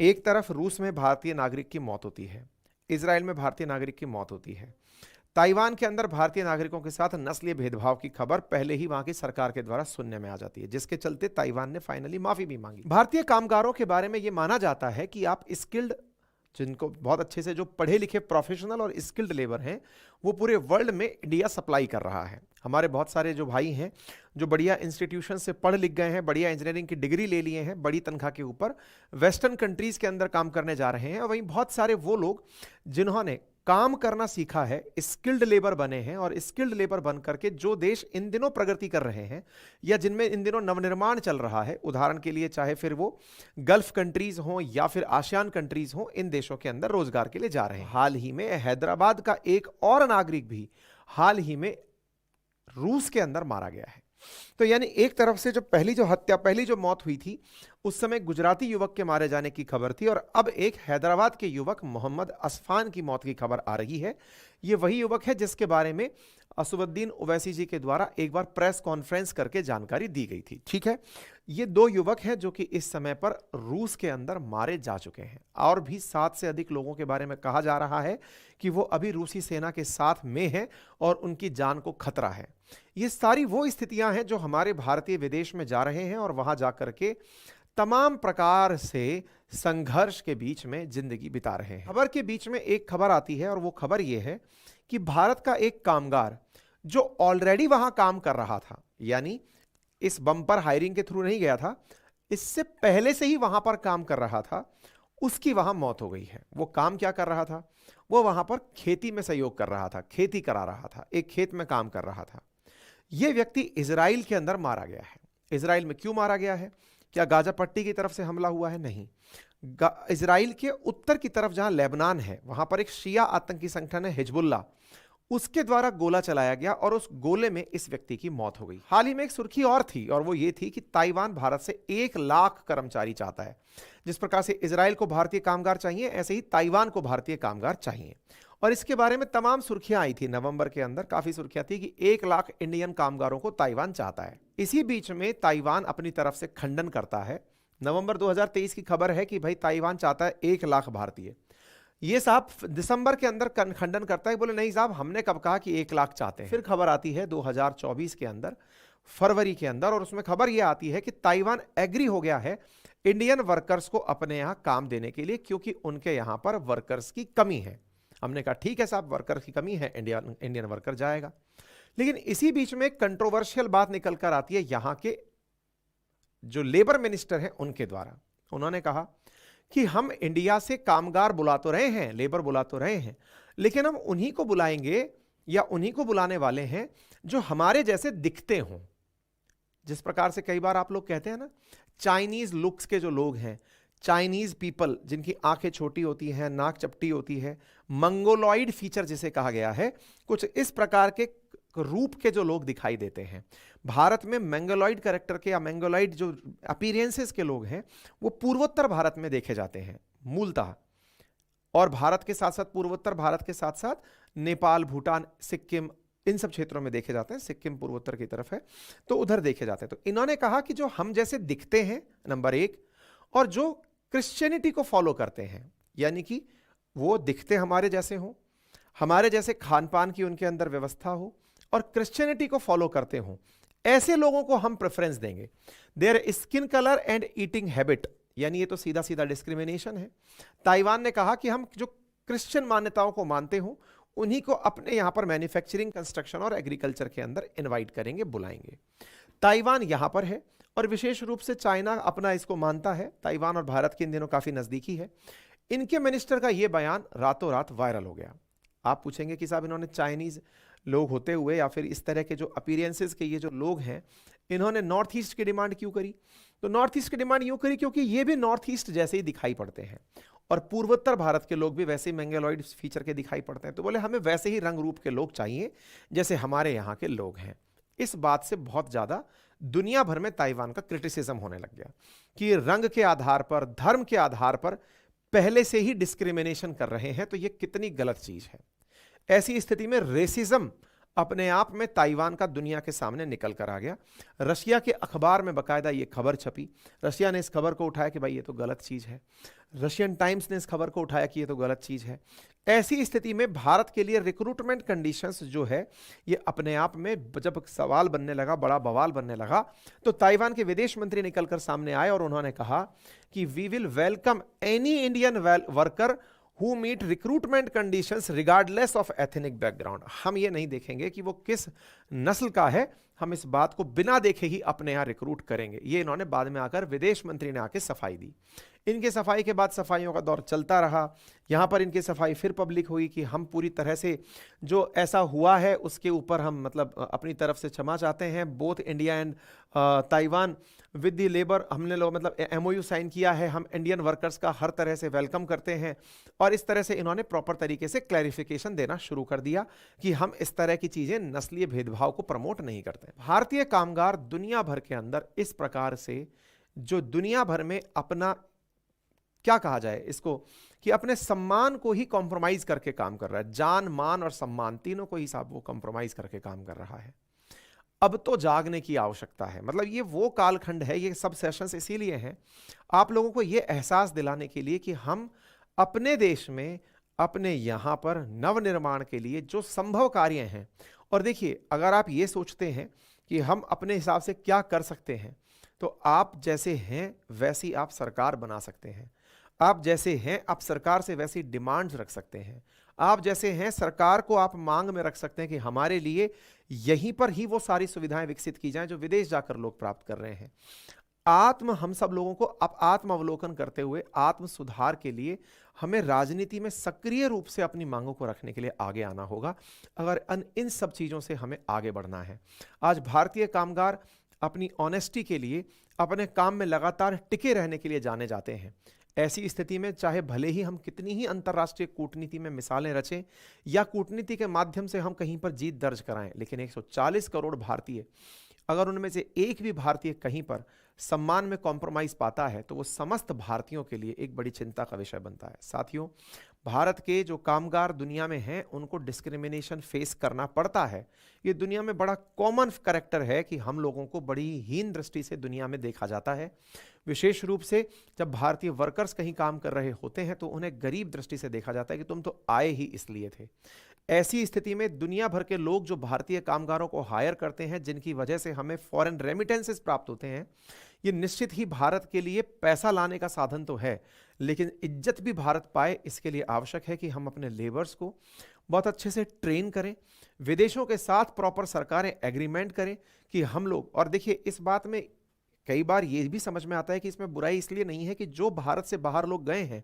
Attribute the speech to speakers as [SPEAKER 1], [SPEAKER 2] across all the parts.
[SPEAKER 1] एक तरफ रूस में भारतीय नागरिक की मौत होती है, इजराइल में भारतीय नागरिक की मौत होती है, ताइवान के अंदर भारतीय नागरिकों के साथ नस्लीय भेदभाव की खबर पहले ही वहां की सरकार के द्वारा सुनने में आ जाती है, जिसके चलते ताइवान ने फाइनली माफी भी मांगी। भारतीय कामगारों के बारे में यह माना जाता है कि आप स्किल्ड, जिनको बहुत अच्छे से जो पढ़े लिखे प्रोफेशनल और स्किल्ड लेबर हैं, वो पूरे वर्ल्ड में इंडिया सप्लाई कर रहा है। हमारे बहुत सारे जो भाई हैं जो बढ़िया इंस्टीट्यूशन से पढ़ लिख गए हैं, बढ़िया इंजीनियरिंग की डिग्री ले लिए हैं, बड़ी तनख्वाह के ऊपर वेस्टर्न कंट्रीज के अंदर काम करने जा रहे हैं। और वहीं बहुत सारे वो लोग जिन्होंने काम करना सीखा है, स्किल्ड लेबर बने हैं, और स्किल्ड लेबर बन करके जो देश इन दिनों प्रगति कर रहे हैं या जिनमें इन दिनों नवनिर्माण चल रहा है, उदाहरण के लिए चाहे फिर वो गल्फ कंट्रीज हों या फिर आसियान कंट्रीज हों, इन देशों के अंदर रोजगार के लिए जा रहे हैं। हाल ही में हैदराबाद का एक और नागरिक भी हाल ही में रूस के अंदर मारा गया है। तो यानी एक तरफ से जो पहली जो मौत हुई थी उस समय गुजराती युवक के मारे जाने की खबर थी, और अब एक हैदराबाद के युवक मोहम्मद असफान की मौत की खबर आ रही है। यह वही युवक है जिसके बारे में असुद्दीन ओवैसी जी के द्वारा एक बार प्रेस कॉन्फ्रेंस करके जानकारी दी गई थी। ठीक है, ये दो युवक हैं जो कि इस समय पर रूस के अंदर मारे जा चुके हैं, और भी 7 से अधिक लोगों के बारे में कहा जा रहा है कि वो अभी रूसी सेना के साथ में हैं और उनकी जान को खतरा है। ये सारी वो स्थितियां हैं जो हमारे भारतीय विदेश में जा रहे हैं और वहां जाकर के तमाम प्रकार से संघर्ष के बीच में जिंदगी बिता रहे हैं। खबर के बीच में एक खबर आती है, और वो खबर ये है कि भारत का एक कामगार जो ऑलरेडी वहां काम कर रहा था, यानी इस बम्पर हायरिंग के थ्रू नहीं गया था, इससे पहले से ही वहां पर काम कर रहा था, उसकी वहां मौत हो गई है। वो काम क्या कर रहा था? वो वहां पर खेती में सहयोग कर रहा था, खेती करा रहा था, एक खेत में काम कर रहा था। यह व्यक्ति इजराइल के अंदर मारा गया है। इजराइल में क्यों मारा गया है? क्या गाजा पट्टी की तरफ से हमला हुआ है? नहीं। इजराइल के उत्तर की तरफ जहां लेबनान है, वहां पर एक शिया आतंकी संगठन है हिजबुल्लाह, उसके द्वारा गोला चलाया गया और उस गोले में इस व्यक्ति की मौत हो गई। हाल ही में एक सुर्खी और थी, और वो ये थी कि ताइवान भारत से 1 लाख कर्मचारी चाहता है। जिस प्रकार से इजराइल को भारतीय कामगार चाहिए, ऐसे ही ताइवान को भारतीय कामगार चाहिए। और इसके बारे में तमाम सुर्खियां आई थी। नवंबर के अंदर काफी सुर्खियां थी कि 1 लाख इंडियन कामगारों को ताइवान चाहता है। इसी बीच में ताइवान अपनी तरफ से खंडन करता है। नवंबर 2023 की खबर है कि भाई ताइवान चाहता है 1 लाख भारतीय। ये साहब दिसंबर के अंदर खंडन करता है, बोले नहीं साहब, हमने कब कहा कि 1 लाख चाहते हैं। फिर खबर आती है 2024 के अंदर, फरवरी के अंदर, और उसमें खबर यह आती है कि ताइवान एग्री हो गया है इंडियन वर्कर्स को अपने यहां काम देने के लिए, क्योंकि उनके यहां पर वर्कर्स की कमी है। हमने कहा ठीक है साहब, वर्कर की कमी है, इंडियन वर्कर जाएगा। लेकिन इसी बीच में एक कंट्रोवर्शियल बात निकल कर आती है यहां के जो लेबर मिनिस्टर हैं उनके द्वारा। उन्होंने कहा कि हम इंडिया से कामगार बुला तो रहे हैं, लेबर बुला तो रहे हैं, लेकिन हम उन्हीं को बुलाएंगे या उन्हीं को बुलाने वाले हैं जो हमारे जैसे दिखते हों। जिस प्रकार से कई बार आप लोग कहते हैं ना, चाइनीज लुक्स के जो लोग हैं, चाइनीज पीपल जिनकी आंखें छोटी होती हैं, नाक चपटी होती है, मंगोलॉइड फीचर जिसे कहा गया है, कुछ इस प्रकार के रूप के जो लोग दिखाई देते हैं। भारत में मंगोलॉइड कैरेक्टर के या मंगोलॉइड जो अपीयरेंसेस के लोग हैं वो पूर्वोत्तर भारत में देखे जाते हैं मूलतः, और भारत के साथ साथ पूर्वोत्तर भारत के साथ साथ नेपाल, भूटान, सिक्किम, इन सब क्षेत्रों में देखे जाते हैं। सिक्किम पूर्वोत्तर की तरफ है तो उधर देखे जाते हैं। तो इन्होंने कहा कि जो हम जैसे दिखते हैं नंबर 1, और जो क्रिश्चियनिटी को फॉलो करते हैं, यानी कि वो दिखते हमारे जैसे हों, हमारे जैसे खान पान की उनके अंदर व्यवस्था हो और क्रिश्चियनिटी को फॉलो करते हों, ऐसे लोगों को हम प्रेफरेंस देंगे। Their skin colour and eating habit, यानी ये तो सीधा सीधा डिस्क्रिमिनेशन है। ताइवान ने कहा कि हम जो क्रिश्चियन मान्यताओं को मानते हों उन्हीं को अपने यहां पर मैन्युफैक्चरिंग, कंस्ट्रक्शन और एग्रीकल्चर के अंदर इनवाइट करेंगे, बुलाएंगे। ताइवान यहां पर है, और विशेष रूप से चाइना अपना इसको मानता है। ताइवान और भारत के इन दिनों काफी नजदीकी है। इनके मिनिस्टर का यह बयान रातों रात वायरल हो गया। आप पूछेंगे कि साहब इन्होंने चाइनीज लोग होते हुए या फिर इस तरह के जो अपीयरेंसेस के ये जो लोग हैं, इन्होंने नॉर्थ ईस्ट की डिमांड क्यों करी? तो नॉर्थ ईस्ट की डिमांड यूं करी क्योंकि ये भी नॉर्थ ईस्ट जैसे ही दिखाई पड़ते हैं, और पूर्वोत्तर भारत के लोग भी वैसे ही मंगोलॉइड फीचर के दिखाई पड़ते हैं। तो बोले हमें वैसे ही रंग रूप के लोग चाहिए जैसे हमारे यहाँ के लोग हैं। इस बात से बहुत ज्यादा दुनिया भर में ताइवान का क्रिटिसिज्म होने लग गया कि रंग के आधार पर, धर्म के आधार पर पहले से ही डिस्क्रिमिनेशन कर रहे हैं, तो ये कितनी गलत चीज है। ऐसी स्थिति में रेसिज्म अपने आप में ताइवान का दुनिया के सामने निकल कर आ गया। रशिया के अखबार में बकायदा ये खबर छपी, रशिया ने इस खबर को उठाया कि भाई ये तो गलत चीज है। रशियन टाइम्स ने इस खबर को उठाया कि ये तो गलत चीज है। ऐसी स्थिति में भारत के लिए रिक्रूटमेंट कंडीशंस जो है ये अपने आप में जब सवाल बनने लगा, बड़ा बवाल बनने लगा, तो ताइवान के विदेश मंत्री निकलकर सामने आए और उन्होंने कहा कि we will welcome any Indian worker who meet recruitment conditions regardless of ethnic background. हम ये नहीं देखेंगे कि वो किस नस्ल का है, हम इस बात को बिना देखे ही अपने यहां रिक्रूट करेंगे। ये इन्होंने बाद में आकर विदेश मंत्री ने आके सफाई दी। इनके सफाई के बाद सफाइयों का दौर चलता रहा। यहां पर इनकी सफाई फिर पब्लिक हुई कि हम पूरी तरह से जो ऐसा हुआ है उसके ऊपर हम मतलब अपनी तरफ से क्षमा चाहते हैं। Both India and Taiwan with the labour, हमने लोग मतलब एमओयू साइन किया है, हम इंडियन वर्कर्स का हर तरह से वेलकम करते हैं। और इस तरह से इन्होंने प्रॉपर तरीके से क्लैरिफिकेशन देना शुरू कर दिया कि हम इस तरह की चीजें नस्लीय भेदभाव को प्रमोट नहीं करते। भारतीय कामगार दुनिया भर के अंदर इस प्रकार से जो दुनिया भर में अपना क्या कहा जाए इसको कि अपने सम्मान को ही कॉम्प्रोमाइज करके काम कर रहा है, जान मान और सम्मान तीनों को ही साहब वो कॉम्प्रोमाइज करके काम कर रहा है। अब तो जागने की आवश्यकता है। मतलब ये वो कालखंड है, ये सब सेशंस इसीलिए हैं आप लोगों को ये एहसास दिलाने के लिए कि हम अपने देश में अपने यहां पर नवनिर्माण के लिए जो संभव कार्य हैं, और देखिए अगर आप ये सोचते हैं कि हम अपने हिसाब से क्या कर सकते हैं, तो आप जैसे हैं वैसी आप सरकार बना सकते हैं। आप जैसे हैं आप सरकार से वैसी डिमांड्स रख सकते हैं। आप जैसे हैं सरकार को आप मांग में रख सकते हैं कि हमारे लिए यहीं पर ही वो सारी सुविधाएं विकसित की जाएं जो विदेश जाकर लोग प्राप्त कर रहे हैं। हम सब लोगों को अब आत्म अवलोकन करते हुए आत्म सुधार के लिए हमें राजनीति में सक्रिय रूप से अपनी मांगों को रखने के लिए आगे आना होगा अगर इन सब चीजों से हमें आगे बढ़ना है। आज भारतीय कामगार अपनी ऑनेस्टी के लिए, अपने काम में लगातार टिके रहने के लिए जाने जाते हैं। ऐसी स्थिति में चाहे भले ही हम कितनी ही अंतर्राष्ट्रीय कूटनीति में मिसालें रचें या कूटनीति के माध्यम से हम कहीं पर जीत दर्ज कराएं, लेकिन 140 करोड़ भारतीय, अगर उनमें से एक भी भारतीय कहीं पर सम्मान में कॉम्प्रोमाइज पाता है तो वो समस्त भारतीयों के लिए एक बड़ी चिंता का विषय बनता है। साथियों, भारत के जो कामगार दुनिया में हैं उनको डिस्क्रिमिनेशन फेस करना पड़ता है। ये दुनिया में बड़ा कॉमन कैरेक्टर है कि हम लोगों को बड़ी हीन दृष्टि से दुनिया में देखा जाता है। विशेष रूप से जब भारतीय वर्कर्स कहीं काम कर रहे होते हैं तो उन्हें गरीब दृष्टि से देखा जाता है कि तुम तो आए ही इसलिए थे। ऐसी स्थिति में दुनिया भर के लोग जो भारतीय कामगारों को हायर करते हैं, जिनकी वजह से हमें फॉरेन रेमिटेंसेस प्राप्त होते हैं, ये निश्चित ही भारत के लिए पैसा लाने का साधन तो है, लेकिन इज्जत भी भारत पाए इसके लिए आवश्यक है कि हम अपने लेबर्स को बहुत अच्छे से ट्रेन करें, विदेशों के साथ प्रॉपर सरकारें एग्रीमेंट करें कि हम लोग, और देखिए इस बात में कई बार ये भी समझ में आता है कि इसमें बुराई इसलिए नहीं है कि जो भारत से बाहर लोग गए हैं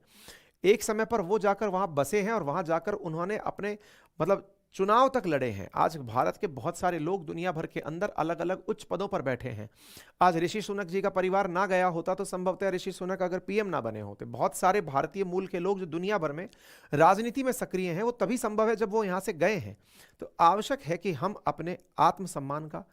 [SPEAKER 1] एक समय पर वो जाकर वहां बसे हैं और वहां जाकर उन्होंने अपने मतलब चुनाव तक लड़े हैं। आज भारत के बहुत सारे लोग दुनिया भर के अंदर अलग अलग उच्च पदों पर बैठे हैं। आज ऋषि सुनक जी का परिवार ना गया होता तो संभवतः ऋषि सुनक अगर पीएम ना बने होते। बहुत सारे भारतीय मूल के लोग जो दुनिया भर में राजनीति में सक्रिय हैं वो तभी संभव है जब वो यहां से गए हैं। तो आवश्यक है कि हम अपने आत्मसम्मान का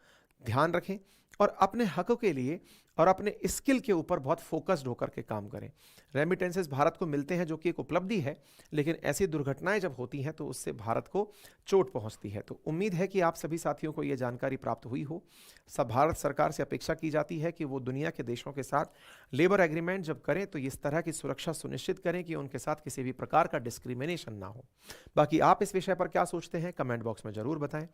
[SPEAKER 1] ध्यान रखें और अपने हकों के लिए और अपने स्किल के ऊपर बहुत फोकस्ड होकर के काम करें। रेमिटेंसेस भारत को मिलते हैं जो कि एक उपलब्धि है, लेकिन ऐसी दुर्घटनाएं जब होती हैं तो उससे भारत को चोट पहुंचती है। तो उम्मीद है कि आप सभी साथियों को यह जानकारी प्राप्त हुई हो। सब भारत सरकार से अपेक्षा की जाती है कि वो दुनिया के देशों के साथ लेबर एग्रीमेंट जब करें तो इस तरह की सुरक्षा सुनिश्चित करें कि उनके साथ किसी भी प्रकार का डिस्क्रिमिनेशन ना हो। बाकी आप इस विषय पर क्या सोचते हैं कमेंट बॉक्स में जरूर बताएं।